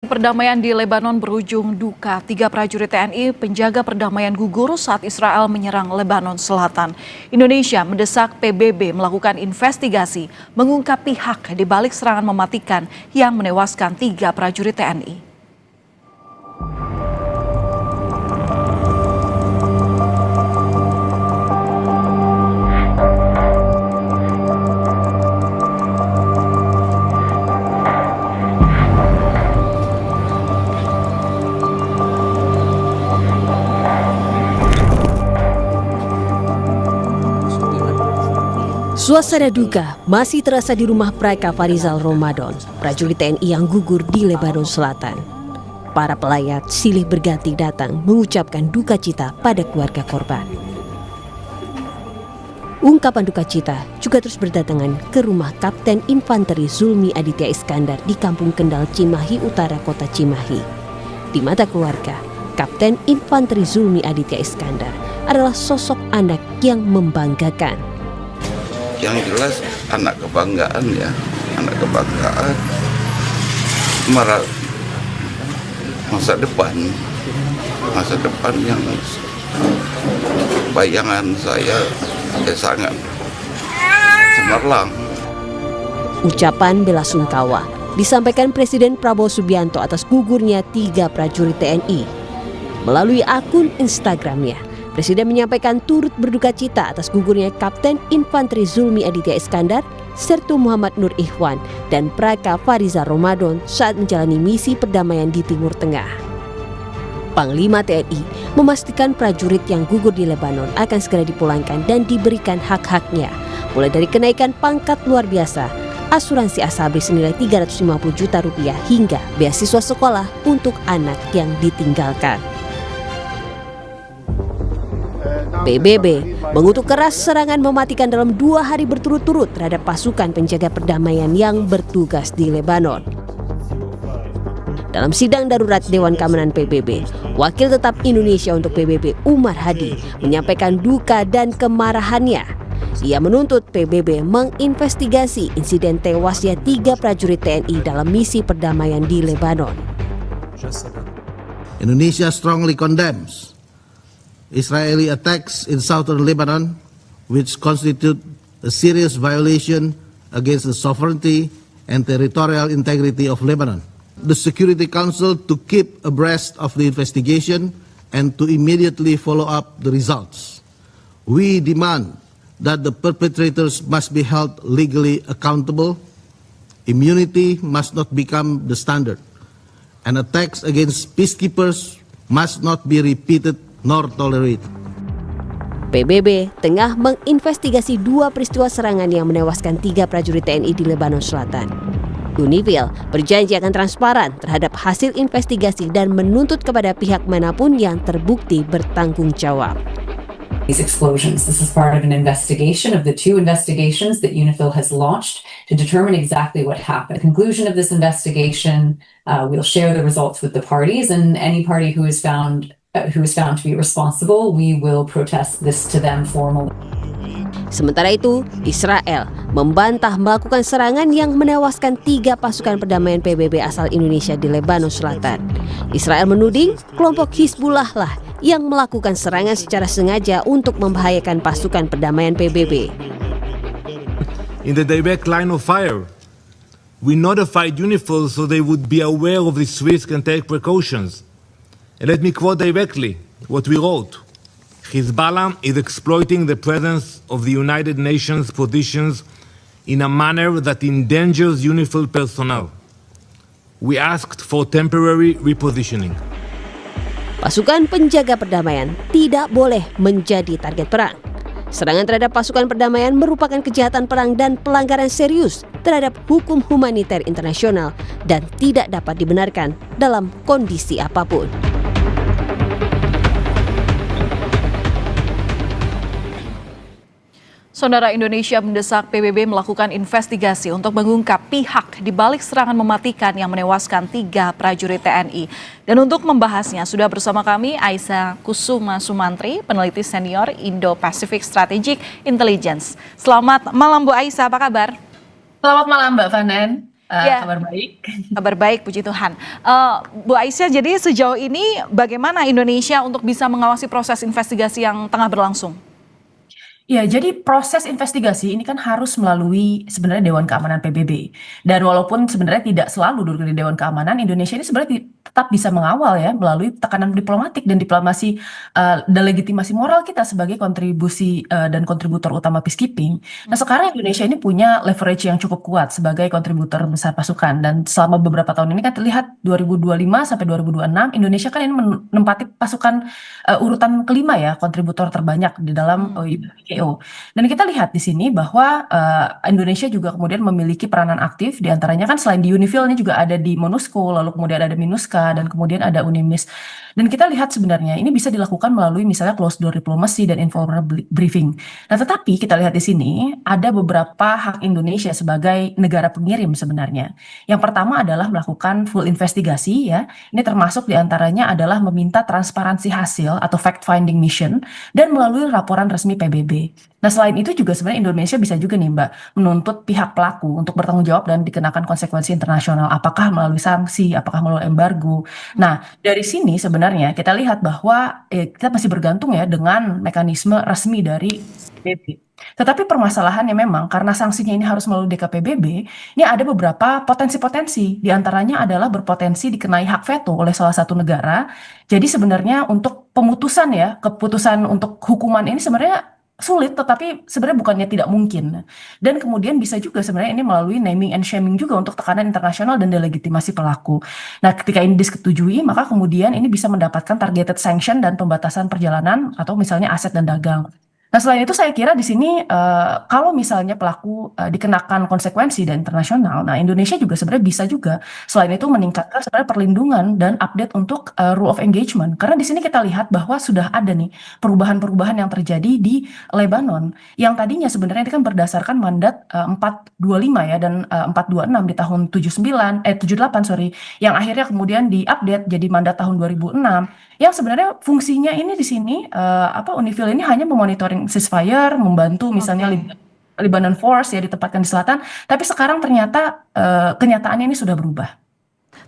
Perdamaian di Lebanon berujung duka. 3 prajurit TNI penjaga perdamaian gugur saat Israel menyerang Lebanon Selatan. Indonesia mendesak PBB melakukan investigasi, mengungkap pihak di balik serangan mematikan yang menewaskan 3 prajurit TNI. Suasana duka masih terasa di rumah Praika Farizal Ramadan, prajurit TNI yang gugur di Lebanon Selatan. Para pelayat silih berganti datang mengucapkan duka cita pada keluarga korban. Ungkapan duka cita juga terus berdatangan ke rumah Kapten Infanteri Zulmi Aditya Iskandar di Kampung Kendal, Cimahi Utara, Kota Cimahi. Di mata keluarga, Kapten Infanteri Zulmi Aditya Iskandar adalah sosok anak yang membanggakan. Yang jelas anak kebanggaan ya, anak kebanggaan, masa depan yang bayangan saya sangat cemerlang. Ucapan bela sungkawa disampaikan Presiden Prabowo Subianto atas gugurnya 3 prajurit TNI. Melalui akun Instagramnya, Presiden menyampaikan turut berduka cita atas gugurnya Kapten Infanteri Zulmi Aditya Iskandar, Sertu Muhammad Nur Ikhwan, dan Praika Farizal Ramadan saat menjalani misi perdamaian di Timur Tengah. Panglima TNI memastikan prajurit yang gugur di Lebanon akan segera dipulangkan dan diberikan hak-haknya, mulai dari kenaikan pangkat luar biasa, asuransi asabri senilai Rp350 juta hingga beasiswa sekolah untuk anak yang ditinggalkan. PBB mengutuk keras serangan mematikan dalam 2 hari berturut-turut terhadap pasukan penjaga perdamaian yang bertugas di Lebanon. Dalam sidang darurat Dewan Keamanan PBB, Wakil Tetap Indonesia untuk PBB Umar Hadi menyampaikan duka dan kemarahannya. Ia menuntut PBB menginvestigasi insiden tewasnya 3 prajurit TNI dalam misi perdamaian di Lebanon. Indonesia strongly condemns Israeli attacks in southern Lebanon, which constitute a serious violation against the sovereignty and territorial integrity of Lebanon. The Security Council to keep abreast of the investigation and to immediately follow up the results. We demand that the perpetrators must be held legally accountable. Immunity must not become the standard, and attacks against peacekeepers must not be repeated nor tolerated. PBB tengah menginvestigasi 2 peristiwa serangan yang menewaskan 3 prajurit TNI di Lebanon Selatan. Unifil berjanji akan transparan terhadap hasil investigasi dan menuntut kepada pihak manapun yang terbukti bertanggung jawab. These explosions. This is part of an investigation of the 2 investigations that UNIFIL has launched to determine exactly what happened. At the conclusion of this investigation, we'll share the results with the parties, and any party who is found to be responsible, we will protest this to them formally. Sementara itu, Israel membantah melakukan serangan yang menewaskan 3 pasukan perdamaian PBB asal Indonesia di Lebanon Selatan. Israel menuding kelompok Hizbullah lah yang melakukan serangan secara sengaja untuk membahayakan pasukan perdamaian PBB. In the direct line of fire, we notified UNIFIL so they would be aware of this risk and take precautions. And let me quote directly what we wrote. Hezbollah is exploiting the presence of the United Nations positions in a manner that endangers UNIFIL personnel. We asked for temporary repositioning. Pasukan penjaga perdamaian tidak boleh menjadi target perang. Serangan terhadap pasukan perdamaian merupakan kejahatan perang dan pelanggaran serius terhadap hukum humaniter internasional dan tidak dapat dibenarkan dalam kondisi apapun. Saudara, Indonesia mendesak PBB melakukan investigasi untuk mengungkap pihak di balik serangan mematikan yang menewaskan 3 prajurit TNI. Dan untuk membahasnya sudah bersama kami Aisyah Kusuma Sumantri, peneliti senior Indo-Pacific Strategic Intelligence. Selamat malam Bu Aisyah, apa kabar? Selamat malam Mbak Vanen. Ya. Kabar baik. Kabar baik, puji Tuhan. Bu Aisyah, jadi sejauh ini bagaimana Indonesia untuk bisa mengawasi proses investigasi yang tengah berlangsung? Ya, jadi proses investigasi ini kan harus melalui sebenarnya Dewan Keamanan PBB. Dan walaupun sebenarnya tidak selalu duduk di Dewan Keamanan, Indonesia ini sebenarnya tetap bisa mengawal ya melalui tekanan diplomatik dan diplomasi dan legitimasi moral kita sebagai kontribusi dan kontributor utama peacekeeping. Nah, sekarang Indonesia ini punya leverage yang cukup kuat sebagai kontributor besar pasukan. Dan selama beberapa tahun ini kan terlihat 2025 sampai 2026 Indonesia kan ini menempati pasukan urutan kelima ya, kontributor terbanyak di dalam PKO. Dan kita lihat di sini bahwa Indonesia juga kemudian memiliki peranan aktif, diantaranya kan selain di UNIFIL ini juga ada di MONUSCO, lalu kemudian ada MINUSCA, dan kemudian ada UNIMIS. Dan kita lihat sebenarnya ini bisa dilakukan melalui misalnya closed door diplomacy dan informal briefing. Nah, tetapi kita lihat di sini ada beberapa hak Indonesia sebagai negara pengirim sebenarnya. Yang pertama adalah melakukan full investigasi ya. Ini termasuk diantaranya adalah meminta transparansi hasil atau fact finding mission dan melalui laporan resmi PBB. Nah, selain itu juga sebenarnya Indonesia bisa juga nih Mbak menuntut pihak pelaku untuk bertanggung jawab dan dikenakan konsekuensi internasional, apakah melalui sanksi, apakah melalui embargo. Nah, dari sini sebenarnya kita lihat bahwa kita masih bergantung ya dengan mekanisme resmi dari PBB. Tetapi permasalahannya memang karena sanksinya ini harus melalui DKPBB, ini ada beberapa potensi-potensi. Di antaranya adalah berpotensi dikenai hak veto oleh salah satu negara. Jadi sebenarnya untuk pemutusan ya, keputusan untuk hukuman ini sebenarnya sulit, tetapi sebenarnya bukannya tidak mungkin. Dan kemudian bisa juga sebenarnya ini melalui naming and shaming juga untuk tekanan internasional dan delegitimasi pelaku. Nah, ketika ini disetujui, maka kemudian ini bisa mendapatkan targeted sanction dan pembatasan perjalanan atau misalnya aset dan dagang. Nah, selain itu saya kira di sini kalau misalnya pelaku dikenakan konsekuensi dan internasional, nah Indonesia juga sebenarnya bisa juga selain itu meningkatkan sebenarnya perlindungan dan update untuk rule of engagement. Karena di sini kita lihat bahwa sudah ada nih perubahan-perubahan yang terjadi di Lebanon yang tadinya sebenarnya ini kan berdasarkan mandat 425 ya dan 426 di tahun 78 sorry, yang akhirnya kemudian diupdate jadi mandat tahun 2006 yang sebenarnya fungsinya ini di sini UNIFIL ini hanya memonitoring ceasefire, membantu misalnya Lebanon Force ya ditempatkan di selatan, tapi sekarang ternyata kenyataannya ini sudah berubah.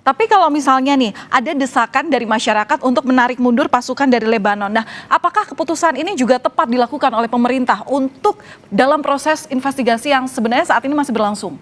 Tapi kalau misalnya nih ada desakan dari masyarakat untuk menarik mundur pasukan dari Lebanon, nah apakah keputusan ini juga tepat dilakukan oleh pemerintah untuk dalam proses investigasi yang sebenarnya saat ini masih berlangsung?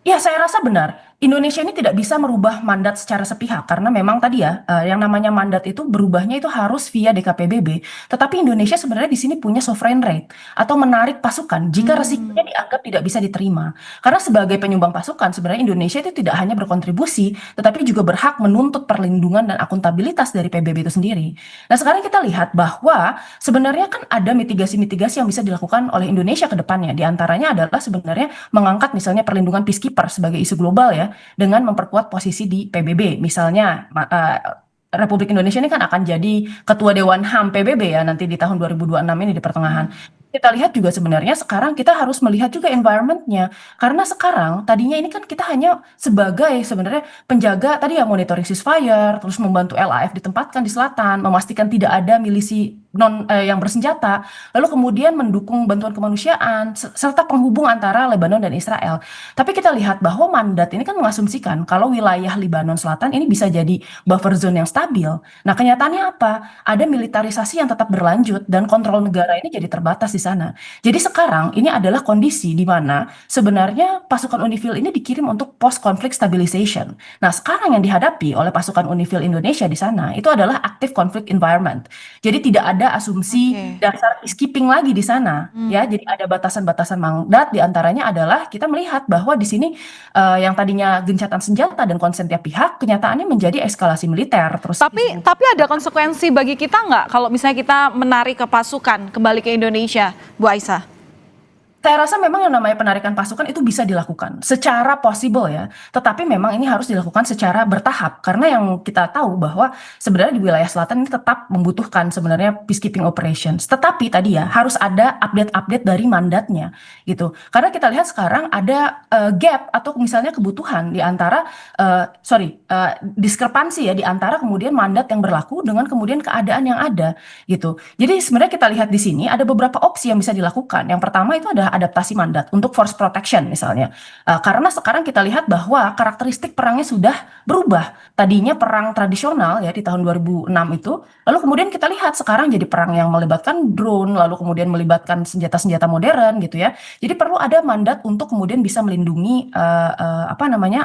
Ya, saya rasa benar. Indonesia ini tidak bisa merubah mandat secara sepihak karena memang tadi ya yang namanya mandat itu berubahnya itu harus via DKPBB. Tetapi Indonesia sebenarnya di sini punya sovereign right atau menarik pasukan jika resikonya dianggap tidak bisa diterima. Karena sebagai penyumbang pasukan sebenarnya Indonesia itu tidak hanya berkontribusi tetapi juga berhak menuntut perlindungan dan akuntabilitas dari PBB itu sendiri. Nah, sekarang kita lihat bahwa sebenarnya kan ada mitigasi-mitigasi yang bisa dilakukan oleh Indonesia ke depannya. Di antaranya adalah sebenarnya mengangkat misalnya perlindungan peacekeeper sebagai isu global ya, dengan memperkuat posisi di PBB. Misalnya Republik Indonesia ini kan akan jadi ketua Dewan HAM PBB ya nanti di tahun 2026 ini di pertengahan. Kita lihat juga sebenarnya sekarang kita harus melihat juga environment-nya. Karena sekarang tadinya ini kan kita hanya sebagai sebenarnya penjaga tadi ya monitoring ceasefire, terus membantu LAF ditempatkan di selatan, memastikan tidak ada milisi yang bersenjata, lalu kemudian mendukung bantuan kemanusiaan serta penghubung antara Lebanon dan Israel. Tapi kita lihat bahwa mandat ini kan mengasumsikan kalau wilayah Lebanon Selatan ini bisa jadi buffer zone yang stabil. Nah, kenyataannya apa? Ada militarisasi yang tetap berlanjut dan kontrol negara ini jadi terbatas di sana. Jadi sekarang ini adalah kondisi di mana sebenarnya pasukan UNIFIL ini dikirim untuk post conflict stabilization. Nah, sekarang yang dihadapi oleh pasukan UNIFIL Indonesia di sana itu adalah active conflict environment. Jadi tidak ada asumsi dasar peacekeeping lagi di sana ya. Jadi ada batasan-batasan mandat, di antaranya adalah kita melihat bahwa di sini yang tadinya gencatan senjata dan konsen tiap pihak kenyataannya menjadi eskalasi militer terus. Tapi ada konsekuensi bagi kita nggak kalau misalnya kita menarik ke pasukan kembali ke Indonesia, Bu Aisyah? Saya rasa memang yang namanya penarikan pasukan itu bisa dilakukan secara possible ya. Tetapi memang ini harus dilakukan secara bertahap. Karena yang kita tahu bahwa sebenarnya di wilayah selatan ini tetap membutuhkan sebenarnya peacekeeping operations. Tetapi tadi ya harus ada update-update dari mandatnya gitu. Karena kita lihat sekarang ada gap atau misalnya kebutuhan di antara, diskrepansi ya di antara kemudian mandat yang berlaku dengan kemudian keadaan yang ada gitu. Jadi sebenarnya kita lihat di sini ada beberapa opsi yang bisa dilakukan. Yang pertama itu ada adaptasi mandat untuk force protection misalnya. Karena sekarang kita lihat bahwa karakteristik perangnya sudah berubah. Tadinya perang tradisional ya di tahun 2006 itu, lalu kemudian kita lihat sekarang jadi perang yang melibatkan drone, lalu kemudian melibatkan senjata-senjata modern gitu ya. Jadi perlu ada mandat untuk kemudian bisa melindungi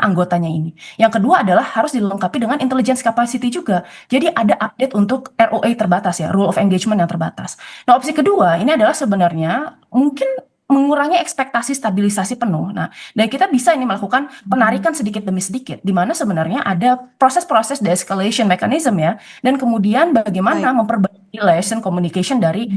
anggotanya ini. Yang kedua adalah harus dilengkapi dengan intelligence capacity juga. Jadi ada update untuk ROA terbatas ya, rule of engagement yang terbatas. Nah, opsi kedua ini adalah sebenarnya mungkin mengurangi ekspektasi stabilisasi penuh. Nah, dan kita bisa ini melakukan penarikan sedikit demi sedikit, di mana sebenarnya ada proses-proses de-escalation mechanism ya, dan kemudian bagaimana memperbaiki relation communication dari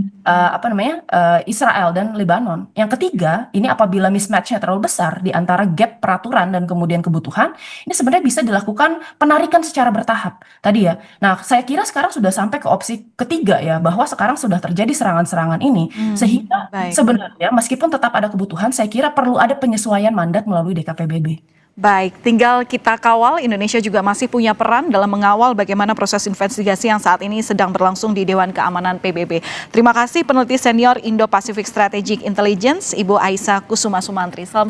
Israel dan Lebanon. Yang ketiga, ini apabila mismatch-nya terlalu besar di antara gap peraturan dan kemudian kebutuhan, ini sebenarnya bisa dilakukan penarikan secara bertahap tadi ya. Nah, saya kira sekarang sudah sampai ke opsi ketiga ya, bahwa sekarang sudah terjadi serangan-serangan ini, sehingga sebenarnya meskipun tetap ada kebutuhan, saya kira perlu ada penyesuaian mandat melalui DKPBB. Baik, tinggal kita kawal. Indonesia juga masih punya peran dalam mengawal bagaimana proses investigasi yang saat ini sedang berlangsung di Dewan Keamanan PBB. Terima kasih peneliti senior Indo-Pacific Strategic Intelligence, Ibu Aisyah Kusuma Sumantri. Salam